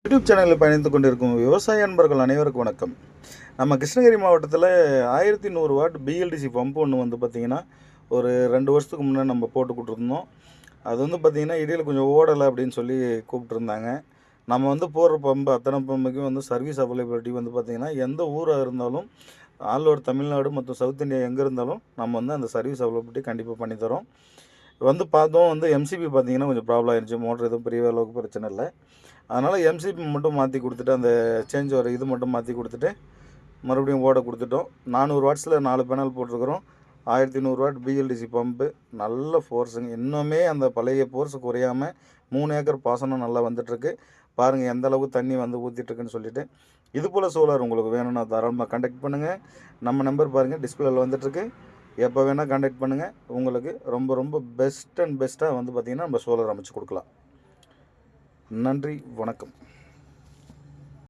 YouTube சேனலில் பயணித்து கொண்டிருக்கும் விவசாய அன்பர்கள் அனைவருக்கும் வணக்கம். நம்ம கிருஷ்ணகிரி மாவட்டத்தில் 1100 வாட் பிஎல்டிசி பம்ப் ஒன்று வந்து பார்த்திங்கன்னா ஒரு 2 வருஷத்துக்கு முன்னே நம்ம போட்டு கொடுத்துருந்தோம். அது வந்து பார்த்திங்கன்னா இடையில் கொஞ்சம் ஓடலை அப்படின்னு சொல்லி கூப்பிட்டுருந்தாங்க. நம்ம வந்து போடுற பம்பு அத்தனை பம்புக்கும் வந்து சர்வீஸ் அவைலபிலிட்டி வந்து பார்த்திங்கன்னா எந்த ஊராக இருந்தாலும் ஆல் ஓவர் தமிழ்நாடு மற்றும் சவுத் இந்தியா எங்கே இருந்தாலும் நம்ம வந்து அந்த சர்வீஸ் அவைலபிலிட்டி கண்டிப்பாக பண்ணித்தரோம். வந்து பார்த்தோம் வந்து எம்சிபி பார்த்திங்கன்னா கொஞ்சம் ப்ராப்ளம் ஆயிடுச்சு. மோட்டர் எதுவும் பெரிய அளவுக்கு பிரச்சனை இல்லை. அதனால் எம்சிபி மட்டும் மாற்றி கொடுத்துட்டு அந்த சேஞ்ச் வர இது மட்டும் மாற்றி கொடுத்துட்டு மறுபடியும் ஓட கொடுத்துட்டோம். 400 வாட்ஸில் 4 பேனல் போட்டிருக்கிறோம். 1100 வாட் பிஎல்டிசி பம்பு நல்ல ஃபோர்ஸுங்க. இன்னுமே அந்த பழைய ஃபோர்ஸு குறையாமல் 3 ஏக்கர் பாசனம் நல்லா வந்துட்டுருக்கு. பாருங்கள் எந்த அளவுக்கு தண்ணி வந்து ஊற்றிட்டுருக்குன்னு சொல்லிவிட்டு. இது போல் சோலார் உங்களுக்கு வேணும்னா தாராளமாக கான்டாக்ட் பண்ணுங்கள். நம்ம நம்பர் பாருங்கள் டிஸ்பிளேல வந்துட்டுருக்கு. எப்போ வேணால் கான்டாக்ட் பண்ணுங்கள். உங்களுக்கு ரொம்ப ரொம்ப பெஸ்ட்டாக வந்து பார்த்திங்கன்னா நம்ம சோலார் அமைச்சு கொடுக்கலாம். நன்றி, வணக்கம்.